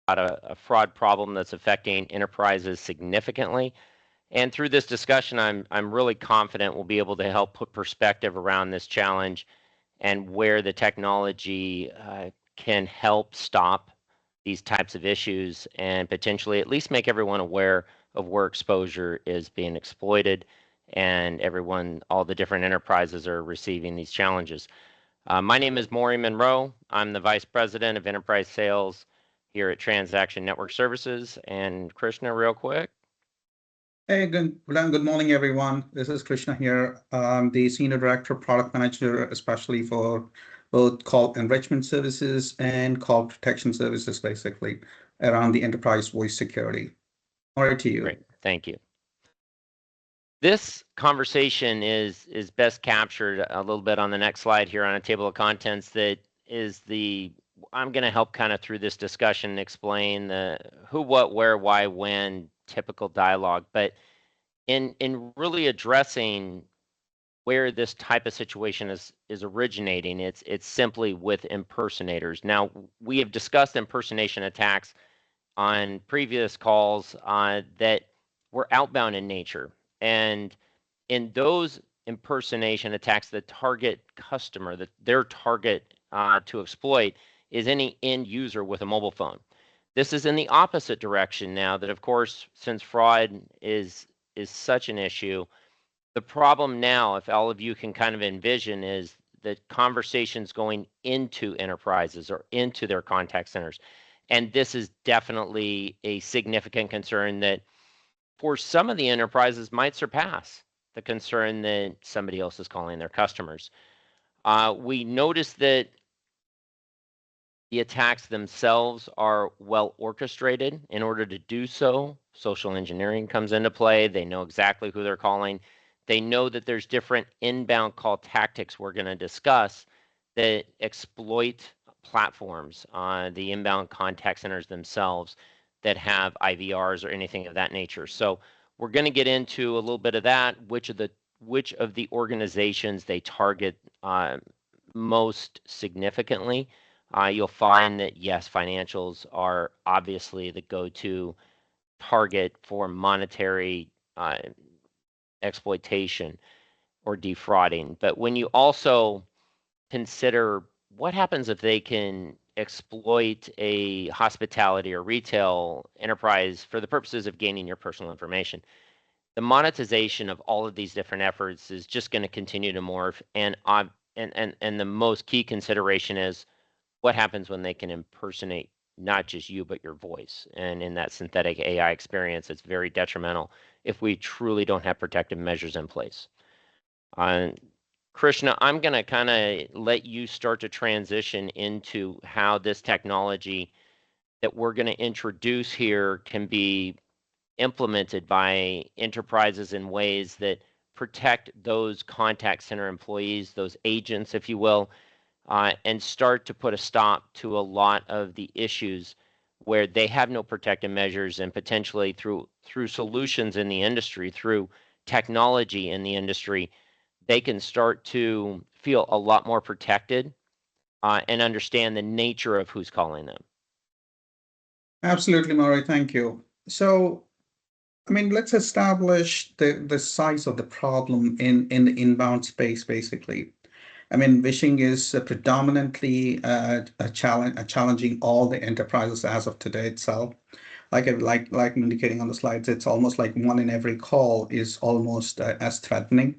a fraud problem that's affecting enterprises significantly. And through this discussion, I'm really confident we'll be able to help put perspective around this challenge and where the technology can help stop these types of issues and potentially at least make everyone aware of where exposure is being exploited and all the different enterprises are receiving these challenges. My name is Maurie Munro. I'm the Vice President of Enterprise Sales here at Transaction Network Services. And Krishna, real quick. Hey, good morning, everyone. This is Krishna here. I'm the Senior Director, Product Manager, especially for both call enrichment services and call protection services, basically, around the enterprise voice security. All right to you. Great, thank you. This conversation is best captured a little bit on the next slide here on a table of contents that is I'm going to help kind of through this discussion explain the who, what, where, why, when, typical dialogue, but in really addressing where this type of situation is originating, it's simply with impersonators. Now, we have discussed impersonation attacks on previous calls that were outbound in nature. And in those impersonation attacks, the target customer, their target to exploit is any end user with a mobile phone. This is in the opposite direction now that, of course, since fraud is such an issue, the problem now, if all of you can kind of envision, is the conversations going into enterprises or into their contact centers. And this is definitely a significant concern that for some of the enterprises might surpass the concern that somebody else is calling their customers. We noticed that the attacks themselves are well orchestrated. In order to do so, social engineering comes into play. They know exactly who they're calling. They know that there's different inbound call tactics we're going to discuss that exploit platforms, the inbound contact centers themselves that have IVRs or anything of that nature. So we're going to get into a little bit of that, which of the organizations they target most significantly. You'll find that, yes, financials are obviously the go-to target for monetary exploitation or defrauding. But when you also consider what happens if they can exploit a hospitality or retail enterprise for the purposes of gaining your personal information, the monetization of all of these different efforts is just going to continue to morph. And the most key consideration is what happens when they can impersonate not just you, but your voice. And in that synthetic AI experience, it's very detrimental if we truly don't have protective measures in place. Krishna, I'm going to kind of let you start to transition into how this technology that we're going to introduce here can be implemented by enterprises in ways that protect those contact center employees, those agents, if you will, and start to put a stop to a lot of the issues where they have no protective measures, and potentially through solutions in the industry, through technology in the industry, they can start to feel a lot more protected and understand the nature of who's calling them. Absolutely, Maurie. Thank you. So, I mean, let's establish the size of the problem in the inbound space, basically. I mean, phishing is predominantly challenging all the enterprises as of today itself. Like indicating on the slides, it's almost like one in every call is almost as threatening.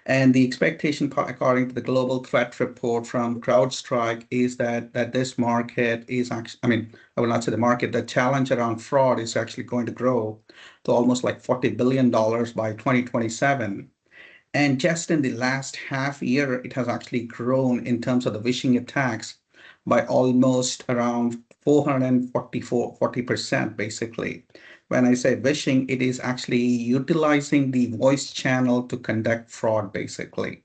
And the expectation, according to the Global Threat Report from CrowdStrike, is that this market is actually, I mean, I will not say the market, the challenge around fraud is actually going to grow to almost like $40 billion by 2027. And just in the last half year, it has actually grown in terms of the phishing attacks by almost around 40%, basically. When I say phishing, it is actually utilizing the voice channel to conduct fraud, basically.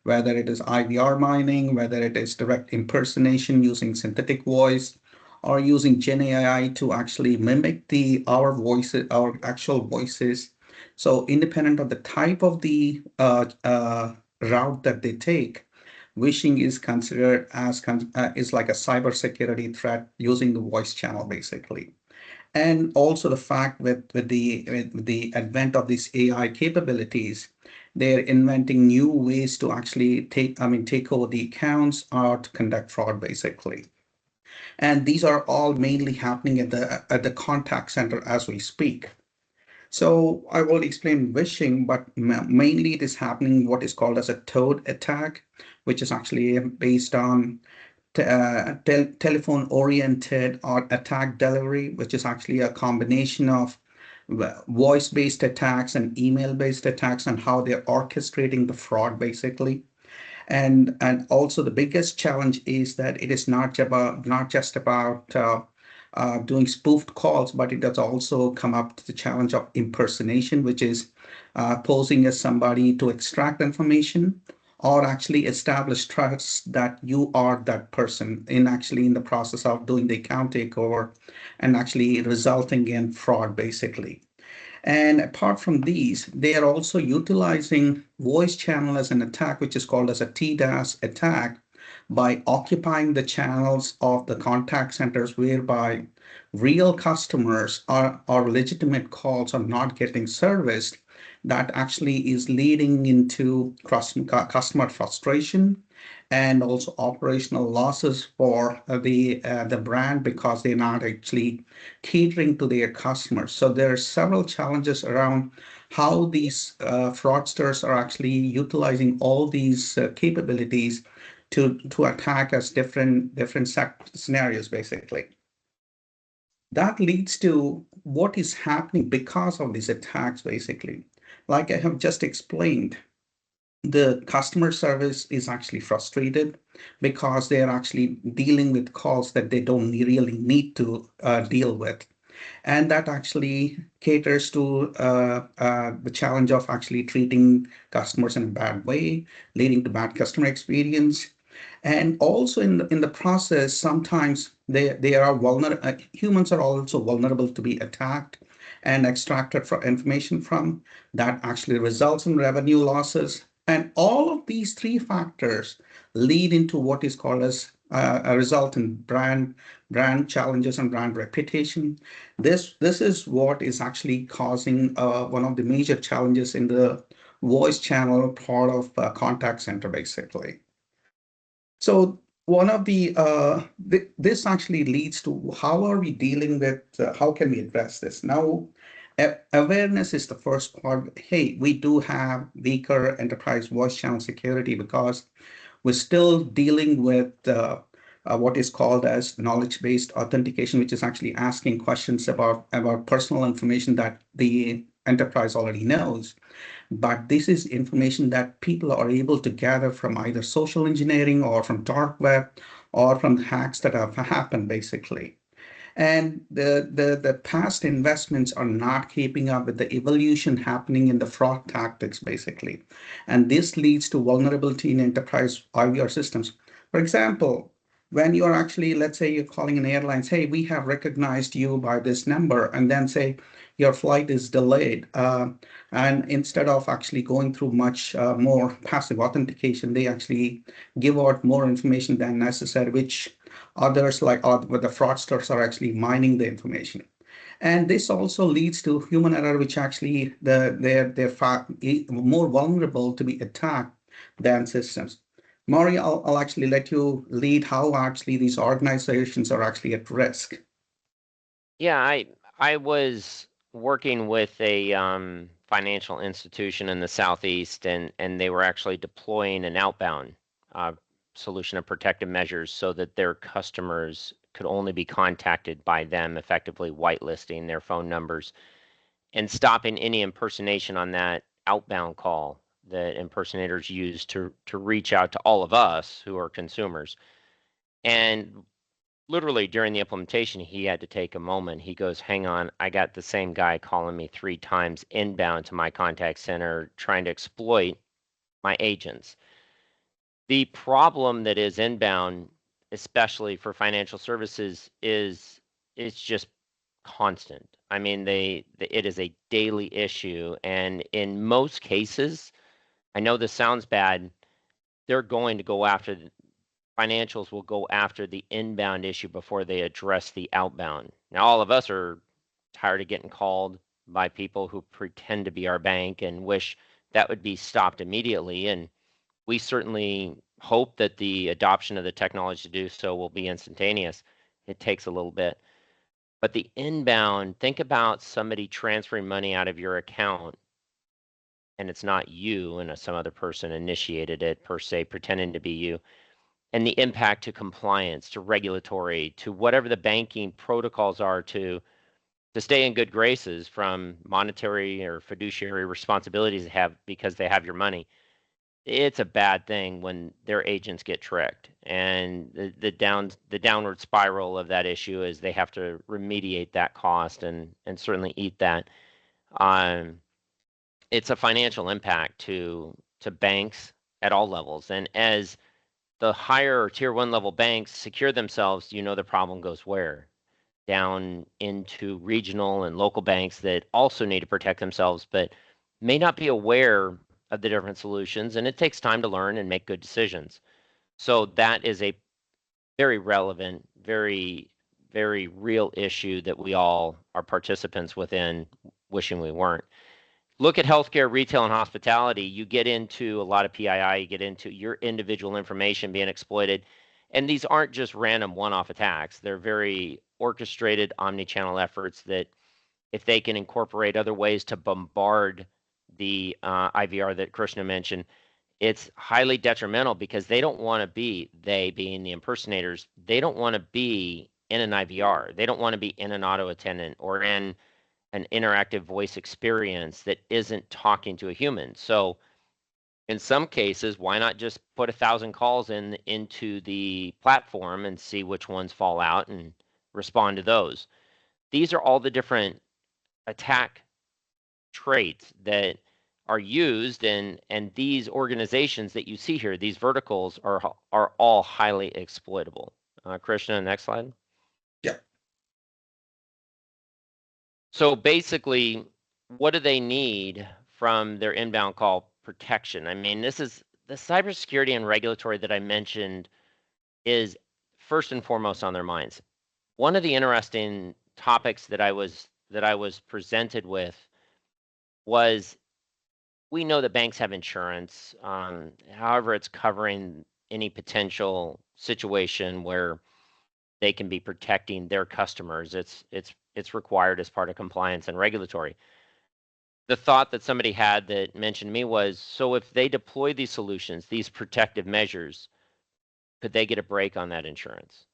Whether it is IVR mining, whether it is direct impersonation using synthetic voice, or using Gen AI to actually mimic our voices, our actual voices. So independent of the type of the route that they take, Wishing is considered as is like a cybersecurity threat using the voice channel basically. And also the fact with the advent of these AI capabilities, they're inventing new ways to actually take over the accounts or to conduct fraud basically. And these are all mainly happening at the contact center as we speak. So I will explain phishing, but mainly it is happening what is called as a toad attack, which is actually based on telephone oriented or attack delivery, which is actually a combination of voice based attacks and email based attacks and how they're orchestrating the fraud basically. And also the biggest challenge is that it is not just about doing spoofed calls, but it does also come up to the challenge of impersonation, which is posing as somebody to extract information or actually establish trust that you are that person in the process of doing the account takeover and actually resulting in fraud basically. And apart from these, they are also utilizing voice channel as an attack, which is called as a TDAS attack, by occupying the channels of the contact centers whereby real customers or legitimate calls are not getting serviced. That actually is leading into customer frustration and also operational losses for the brand because they're not actually catering to their customers. So there are several challenges around how these fraudsters are actually utilizing all these capabilities to attack us different scenarios basically. That leads to what is happening because of these attacks basically. Like I have just explained, the customer service is actually frustrated because they are actually dealing with calls that they don't really need to deal with. And that actually caters to the challenge of actually treating customers in a bad way, leading to bad customer experience. And also in the process, sometimes they are vulnerable. Humans are also vulnerable to be attacked and extracted from information from. That actually results in revenue losses. And all of these three factors lead into what is called as a result in brand challenges and brand reputation. This is what is actually causing one of the major challenges in the voice channel part of contact center basically. So one of this actually leads to how are we dealing with how can we address this now. Awareness is the first part. Hey, we do have weaker enterprise voice channel security because we're still dealing with what is called as knowledge-based authentication, which is actually asking questions about personal information that the enterprise already knows. But this is information that people are able to gather from either social engineering or from dark web or from hacks that have happened, basically. And the past investments are not keeping up with the evolution happening in the fraud tactics, basically. And this leads to vulnerability in enterprise IVR systems. For example, when you're actually, let's say you're calling an airlines, hey, we have recognized you by this number, and then say your flight is delayed. And instead of actually going through much more passive authentication, they actually give out more information than necessary, which others where the fraudsters are actually mining the information. And this also leads to human error, which actually they're more vulnerable to be attacked than systems. Maurie, I'll actually let you lead how actually these organizations are actually at risk. Yeah, I was working with a financial institution in the southeast, and they were actually deploying an outbound uh, solution of protective measures so that their customers could only be contacted by them, effectively whitelisting their phone numbers and stopping any impersonation on that outbound call that impersonators use to reach out to all of us who are consumers. And literally during the implementation, he had to take a moment. He goes, hang on, I got the same guy calling me 3 times inbound to my contact center trying to exploit my agents. The problem that is inbound, especially for financial services, is it's just constant. I mean, it is a daily issue, and in most cases, I know this sounds bad, they're going to go after financials will go after the inbound issue before they address the outbound. Now, all of us are tired of getting called by people who pretend to be our bank and wish that would be stopped immediately. And we certainly hope that the adoption of the technology to do so will be instantaneous. It takes a little bit. But the inbound, think about somebody transferring money out of your account and it's not you and some other person initiated it per se, pretending to be you, and the impact to compliance, to regulatory, to whatever the banking protocols are to stay in good graces from monetary or fiduciary responsibilities they have because they have your money. It's a bad thing when their agents get tricked, and the downward spiral of that issue is they have to remediate that cost and certainly eat that. It's a financial impact to banks at all levels, and as the higher tier one level banks secure themselves, the problem goes where? Down into regional and local banks that also need to protect themselves, but may not be aware of the different solutions. And it takes time to learn and make good decisions. So that is a very relevant, very, very real issue that we all are participants within, wishing we weren't. Look at healthcare, retail, and hospitality. You get into a lot of PII, you get into your individual information being exploited. And these aren't just random one-off attacks. They're very orchestrated omni-channel efforts that if they can incorporate other ways to bombard the IVR that Krishna mentioned, it's highly detrimental because they don't want to be, they being the impersonators, they don't want to be in an IVR. They don't want to be in an auto attendant or in an interactive voice experience that isn't talking to a human. So in some cases, why not just put 1,000 calls into the platform and see which ones fall out and respond to those? These are all the different attack traits that are used, and these organizations that you see here, these verticals are all highly exploitable. Krishna, next slide. Yeah. So basically, what do they need from their inbound call protection? I mean, this is the cybersecurity and regulatory that I mentioned is first and foremost on their minds. One of the interesting topics that I was presented with was we know that banks have insurance. However, it's covering any potential situation where they can be protecting their customers. It's required as part of compliance and regulatory. The thought that somebody had that mentioned to me was, so if they deploy these solutions, these protective measures, could they get a break on that insurance?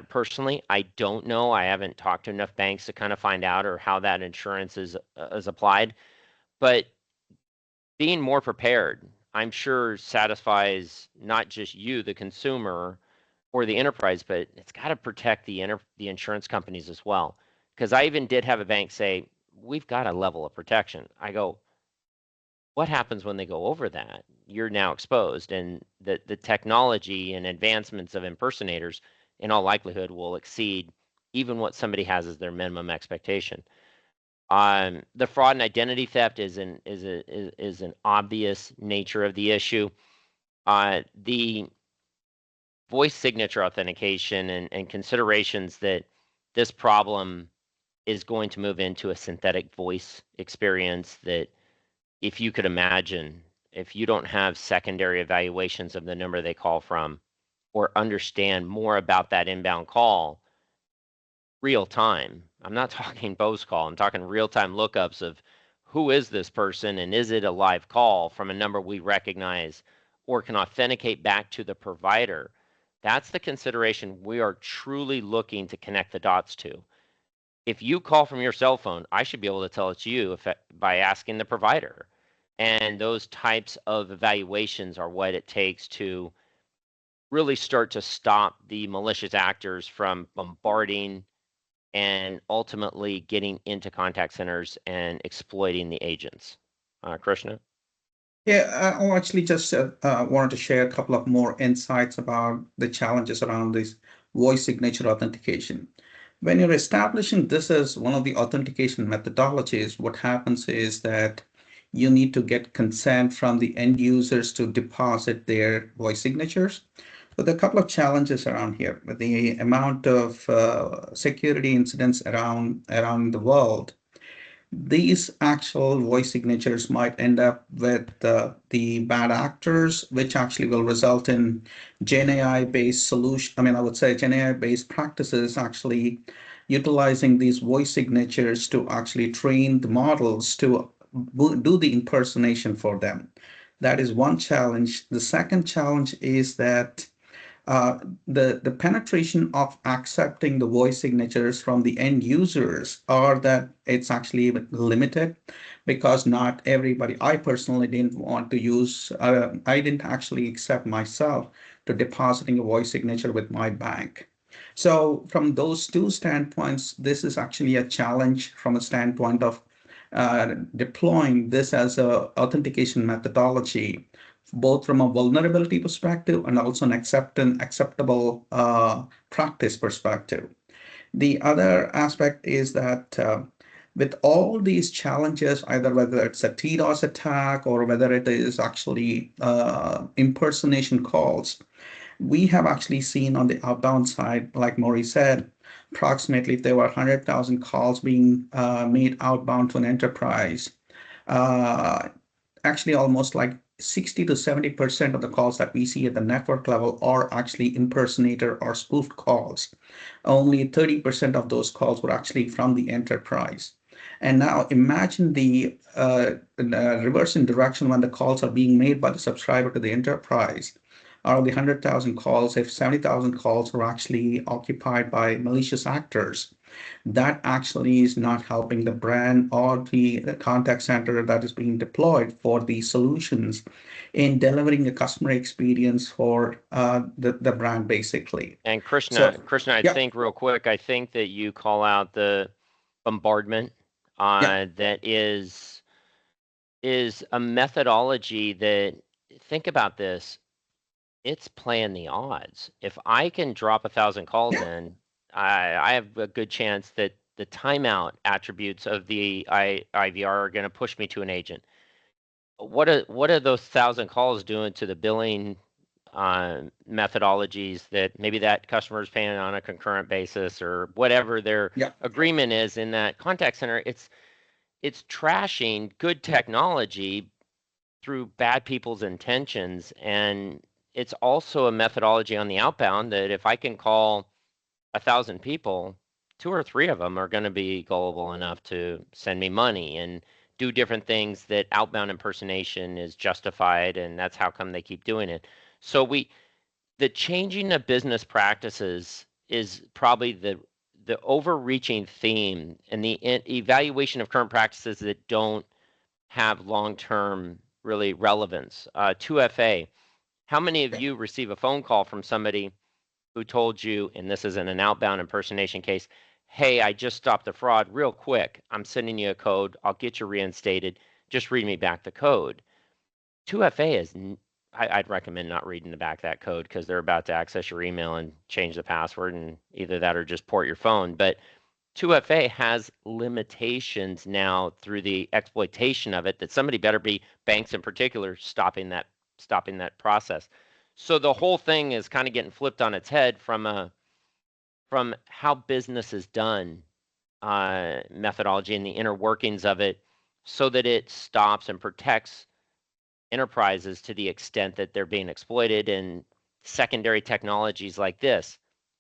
Personally, I don't know. I haven't talked to enough banks to kind of find out or how that insurance is applied. But being more prepared, I'm sure satisfies not just you, the consumer, or the enterprise, but it's got to protect the insurance companies as well. Because I even did have a bank say, we've got a level of protection. I go, what happens when they go over that? You're now exposed, and the technology and advancements of impersonators in all likelihood will exceed even what somebody has as their minimum expectation. The fraud and identity theft is an obvious nature of the issue. The voice signature authentication and considerations that this problem is going to move into a synthetic voice experience that if you could imagine, if you don't have secondary evaluations of the number they call from or understand more about that inbound call real time. I'm not talking post call. I'm talking real time lookups of who is this person and is it a live call from a number we recognize or can authenticate back to the provider. That's the consideration we are truly looking to connect the dots to. If you call from your cell phone, I should be able to tell it's you by asking the provider. And those types of evaluations are what it takes to really start to stop the malicious actors from bombarding and ultimately getting into contact centers and exploiting the agents. Krishna? Yeah, I actually just wanted to share a couple of more insights about the challenges around this voice signature authentication. When you're establishing this as one of the authentication methodologies, what happens is that you need to get consent from the end users to deposit their voice signatures. So there are a couple of challenges around here. The amount of security incidents around the world, these actual voice signatures might end up with the bad actors, which actually will result in Gen AI based solution. I mean, I would say Gen AI based practices actually utilizing these voice signatures to actually train the models to do the impersonation for them. That is one challenge. The second challenge is that the penetration of accepting the voice signatures from the end users are that it's actually limited because not everybody. I personally didn't want to use. I didn't actually accept myself to depositing a voice signature with my bank. So from those two standpoints, this is actually a challenge from a standpoint of deploying this as a authentication methodology, both from a vulnerability perspective and also an acceptable practice perspective. The other aspect is that with all these challenges, either whether it's a TDOS attack or whether it is actually impersonation calls, we have actually seen on the outbound side, like Maurie said, approximately if there were 100,000 calls being made outbound to an enterprise, uh, actually almost like 60 to 70% of the calls that we see at the network level are actually impersonator or spoofed calls. Only 30% of those calls were actually from the enterprise. And now imagine the reverse in direction when the calls are being made by the subscriber to the enterprise. Out of the 100,000 calls, if 70,000 calls were actually occupied by malicious actors, that actually is not helping the brand or the contact center that is being deployed for these solutions in delivering a customer experience for the brand, basically. And So, Krishna, I yeah, think real quick, I think that you call out the bombardment yeah, that is a methodology that, think about this, it's playing the odds. If I can drop 1,000 calls in, I have a good chance that the timeout attributes of the IVR are going to push me to an agent. What are those 1,000 calls doing to the billing methodologies that maybe that customer is paying on a concurrent basis or whatever their yeah. agreement is in that contact center? It's trashing good technology through bad people's intentions. And it's also a methodology on the outbound that if I can call 1,000 people, two or three of them are going to be gullible enough to send me money and do different things that outbound impersonation is justified, and that's how come they keep doing it. So the changing of business practices is probably the overreaching theme, and the evaluation of current practices that don't have long-term really relevance. 2FA, how many of you receive a phone call from somebody who told you, and this isn't an outbound impersonation case, hey, I just stopped the fraud real quick. I'm sending you a code. I'll get you reinstated. Just read me back the code. 2FA is, I'd recommend not reading the back of that code because they're about to access your email and change the password, and either that or just port your phone. But 2FA has limitations now through the exploitation of it that somebody better be, banks in particular, stopping that process. So the whole thing is kind of getting flipped on its head from how business is done, methodology and the inner workings of it, so that it stops and protects enterprises to the extent that they're being exploited. And secondary technologies like this,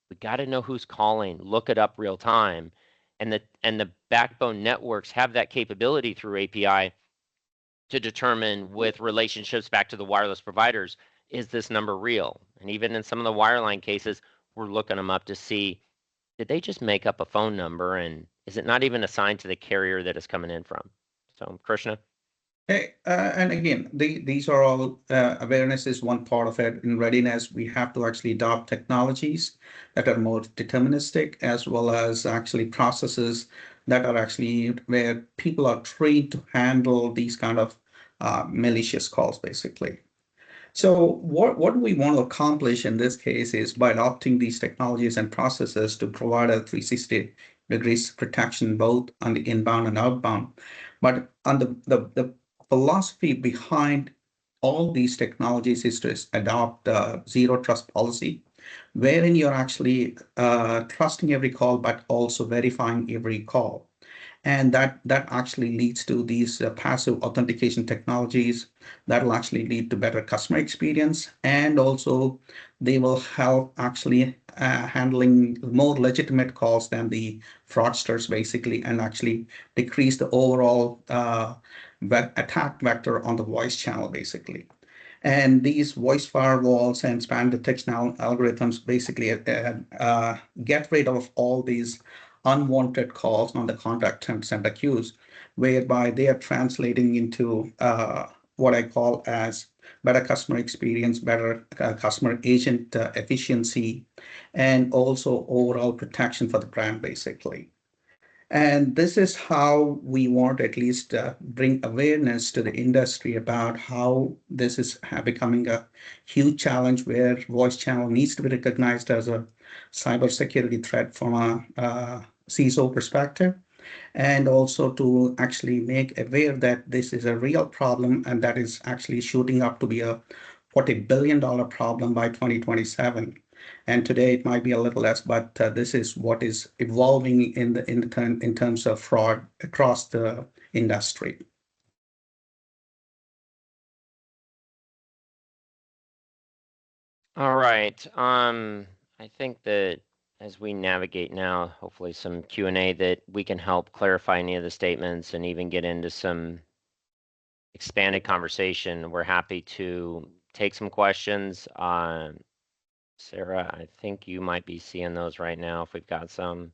we got to know who's calling, look it up real time, and the backbone networks have that capability through API to determine with relationships back to the wireless providers, is this number real? And even in some of the wireline cases, we're looking them up to see, did they just make up a phone number, and is it not even assigned to the carrier that it's coming in from? So, Krishna. Hey, and again, these are all awareness is one part of it. In readiness, we have to actually adopt technologies that are more deterministic, as well as actually processes that are actually where people are trained to handle these kind of malicious calls, basically. So what do we want to accomplish in this case is by adopting these technologies and processes to provide a 360 degrees protection both on the inbound and outbound. But on the philosophy behind all these technologies is to adopt zero trust policy, wherein you're actually trusting every call, but also verifying every call. And that actually leads to these passive authentication technologies that will actually lead to better customer experience, and also they will help actually handling more legitimate calls than the fraudsters basically, and actually decrease the overall attack vector on the voice channel basically. And these voice firewalls and spam detection algorithms basically get rid of all these unwanted calls on the contact center queues, whereby they are translating into what I call as better customer experience, better customer agent efficiency, and also overall protection for the brand, basically. And this is how we want at least bring awareness to the industry about how this is becoming a huge challenge where voice channel needs to be recognized as a cybersecurity threat from a CISO perspective, and also to actually make aware that this is a real problem and that is actually shooting up to be a $40 billion problem by 2027. And today it might be a little less, but this is what is evolving in terms of fraud across the industry. All right. I think that as we navigate now, hopefully some Q&A, that we can help clarify any of the statements and even get into some expanded conversation. We're happy to take some questions. Sarah, I think you might be seeing those right now if we've got some.